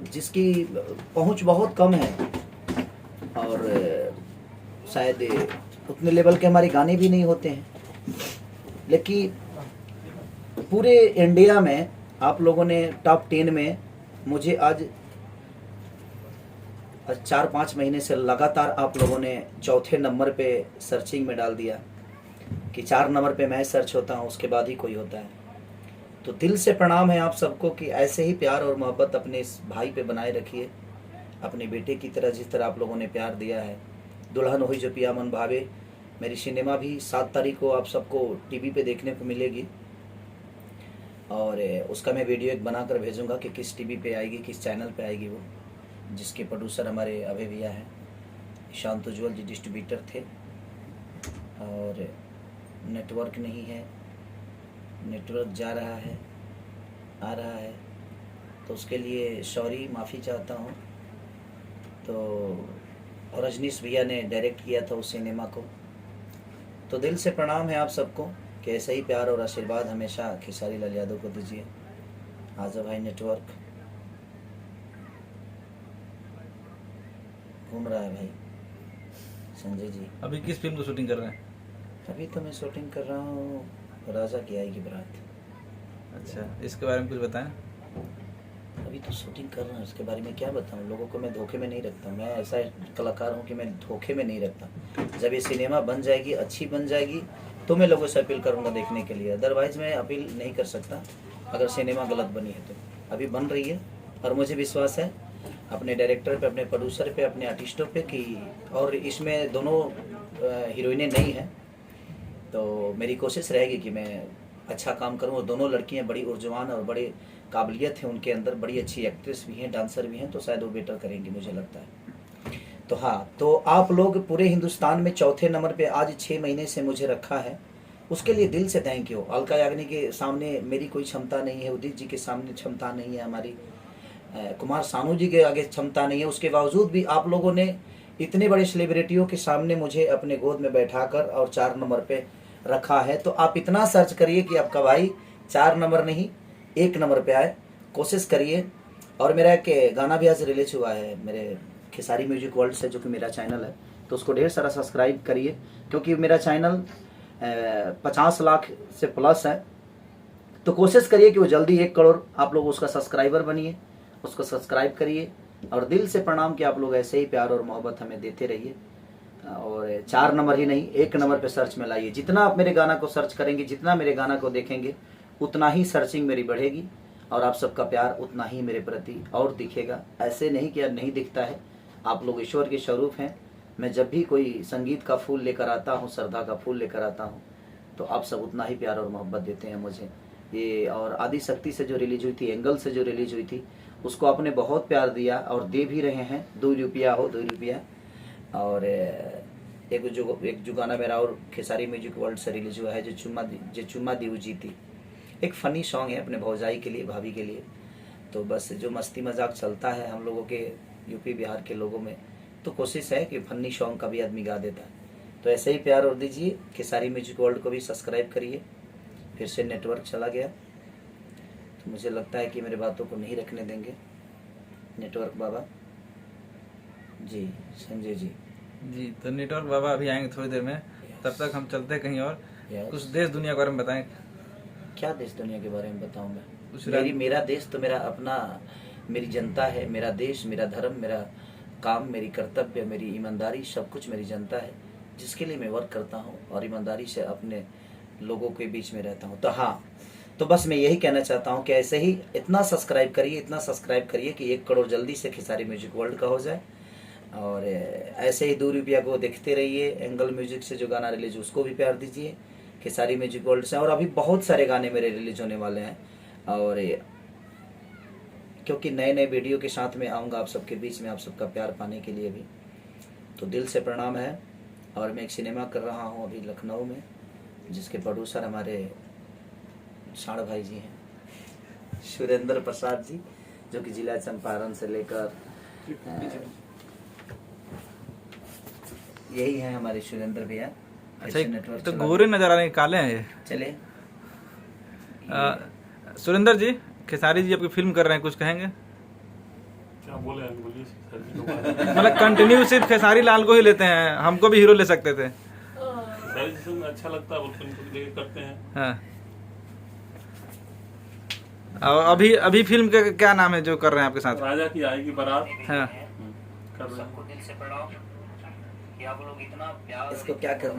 जिसकी पहुंच बहुत कम है और शायद उतने लेवल के हमारे गाने भी नहीं होते हैं, लेकिन पूरे इंडिया में आप लोगों ने टॉप 10 में मुझे आज 4-5 महीने से लगातार आप लोगों ने चौथे नंबर पे सर्चिंग में डाल दिया कि 4 नंबर पे मैं सर्च होता हूँ, उसके बाद ही कोई होता है। तो दिल से प्रणाम है आप सबको कि ऐसे ही प्यार और मोहब्बत अपने इस भाई पे बनाए रखिए, अपने बेटे की तरह जिस तरह आप लोगों ने प्यार दिया है। दुल्हन हुई जो पिया मन भावे मेरी सिनेमा भी 7 तारीख को आप सबको टीवी पे देखने को मिलेगी और उसका मैं वीडियो एक बनाकर भेजूंगा कि किस टीवी पे आएगी, किस चैनल पे आएगी वो, जिसके प्रोड्यूसर हमारे अभय भैया हैं, शांत उज्ज्वल जी डिस्ट्रीब्यूटर थे और नेटवर्क नहीं है, नेटवर्क जा रहा है आ रहा है, तो उसके लिए सॉरी, माफ़ी चाहता हूँ। तो रजनीश भैया ने डायरेक्ट किया था उस सिनेमा को। तो दिल से प्रणाम है आप सबको कि ऐसा ही प्यार और आशीर्वाद हमेशा खेसारी लाल यादव को दीजिए। आजा भाई नेटवर्क घूम रहा है भाई। संजय जी अभी किस फिल्म को शूटिंग कर रहे हैं? अभी तो मैं शूटिंग कर रहा हूँ राजा की आएगी बारात। अच्छा, इसके बारे में कुछ बताएं। अभी तो शूटिंग कर रहा हूँ, इसके बारे में क्या बताऊँ, लोगों को मैं धोखे में नहीं रखता। मैं ऐसा कलाकार हूँ कि मैं धोखे में नहीं रखता। जब ये सिनेमा बन जाएगी, अच्छी बन जाएगी, तो मैं लोगों से अपील करूँगा देखने के लिए, अदरवाइज़ मैं अपील नहीं कर सकता अगर सिनेमा गलत बनी है तो। अभी बन रही है और मुझे विश्वास है अपने डायरेक्टर पे, अपने प्रोड्यूसर पे, अपने आर्टिस्टों पे कि, और इसमें दोनों हीरोइनें नहीं हैं, तो मेरी कोशिश रहेगी कि मैं अच्छा काम करूं। और दोनों लड़कियां बड़ी ऊर्जवान और बड़ी काबिलियत है उनके अंदर, बड़ी अच्छी एक्ट्रेस भी हैं, डांसर भी हैं, तो शायद वो बेटर करेंगी मुझे लगता है। तो हाँ, तो आप लोग पूरे हिंदुस्तान में चौथे नंबर पे आज 6 महीने से मुझे रखा है, उसके लिए दिल से थैंक यू। अलका याग्निक के सामने मेरी कोई क्षमता नहीं है, उदित जी के सामने क्षमता नहीं है, हमारी कुमार सानू जी के आगे क्षमता नहीं है, उसके बावजूद भी आप लोगों ने इतने बड़े सेलिब्रिटियों के सामने मुझे अपने गोद में बैठाकर और 4 नंबर पे रखा है। तो आप इतना सर्च करिए कि आपका भाई 4 नंबर नहीं 1 नंबर पे आए, कोशिश करिए। और मेरा एक गाना भी आज रिलीज हुआ है मेरे खेसारी म्यूजिक वर्ल्ड से, जो कि मेरा चैनल है, तो उसको ढेर सारा सब्सक्राइब करिए, क्योंकि मेरा चैनल 50 लाख से प्लस है। तो कोशिश करिए कि वो जल्दी 1 करोड़ आप लोग उसका सब्सक्राइबर बनिए, उसको सब्सक्राइब करिए। और दिल से प्रणाम कि आप लोग ऐसे ही प्यार और मोहब्बत हमें देते रहिए और 4 नंबर ही नहीं 1 नंबर पे सर्च में लाइए। जितना आप मेरे गाना को सर्च करेंगे, जितना मेरे गाना को देखेंगे, उतना ही सर्चिंग मेरी बढ़ेगी और आप सबका प्यार उतना ही मेरे प्रति और दिखेगा। ऐसे नहीं कि नहीं दिखता है, आप लोग ईश्वर के स्वरूप हैं। मैं जब भी कोई संगीत का फूल लेकर आता हूँ, श्रद्धा का फूल लेकर आता हूँ, तो आप सब उतना ही प्यार और मोहब्बत देते हैं मुझे। ये और आदि शक्ति से जो रिलीज हुई थी, एंगल से जो रिलीज हुई थी, उसको आपने बहुत प्यार दिया और दे भी रहे हैं। 2 रुपया हो 2 रुपया। और एक जो गाना मेरा और खेसारी म्यूजिक वर्ल्ड से रिलीज हुआ है, जो चुम्मा दी जीती, एक फ़नी सॉन्ग है अपने भौजाई के लिए, भाभी के लिए। तो बस जो मस्ती मजाक चलता है हम लोगों के यूपी बिहार के लोगों में, तो कोशिश है कि फनी सॉन्ग का भी आदमी गा देता है। तो ऐसे ही प्यार और दीजिए। खेसारी म्यूजिक वर्ल्ड को भी सब्सक्राइब करिए। फिर से नेटवर्क चला गया, तो मुझे लगता है कि मेरे बातों को नहीं रखने देंगे नेटवर्क बाबा जी। संजय जी जी, तो नेटवर्क बाबा अभी आएंगे थोड़ी देर में, तब तक हम चलते हैं कहीं और। कुछ देश दुनिया के बारे में बताएं। क्या देश दुनिया के बारे में बताऊं मैं? कुछ मेरा देश तो मेरा अपना, मेरी जनता है। मेरा देश, मेरा धर्म, मेरा काम, मेरी कर्तव्य, मेरी ईमानदारी, सब कुछ मेरी जनता है, जिसके लिए मैं वर्क करता हूँ और ईमानदारी से अपने लोगों के बीच में रहता हूँ। तो हाँ, तो बस मैं यही कहना चाहता हूँ कि ऐसे ही इतना सब्सक्राइब करिए, इतना सब्सक्राइब करिए कि 1 करोड़ जल्दी से खेसारी म्यूजिक वर्ल्ड का हो जाए। और ऐसे ही 2 रुपया को देखते रहिए। एंगल म्यूजिक से जो गाना रिलीज उसको भी प्यार दीजिए, खेसारी म्यूजिक वर्ल्ड से। और अभी बहुत सारे गाने मेरे रिलीज होने वाले हैं, और क्योंकि नए नए वीडियो के साथ में आऊँगा आप सबके बीच में, आप सबका प्यार पाने के लिए भी। तो दिल से प्रणाम है। और मैं एक सिनेमा कर रहा हूँ अभी लखनऊ में, जिसके प्रोड्यूसर हमारे साड़ भाई जी हैं, सुरेंद्र प्रसाद जी, जो कि जिला चंपारण से लेकर यही है हमारे सुरेंद्र भैया। अच्छा, तो गोरे नजर आ रहे हैं, काले हैं ये। चले सुरेंद्र जी, खेसारी जी आपकी फिल्म कर रहे हैं, कुछ कहेंगे? क्या बोले आप, बोलिए सर जी को बात। मतलब कंटिन्यू सिर्फ खेसारी लाल को ही लेते हैं, हमको भी हीरो ले सकते थे। सर जी से अच्छा लगता है, बोलते उनको लेके करते हैं। हाँ। और अभी फिल्म के क्या नाम है जो कर रहे हैं आपके साथ? राजा की आएगी बारात। हाँ। कर रहे हैं। सबको दिल से पढ़ाओ कि आप लोग इतना प्यार, इसको क्या करना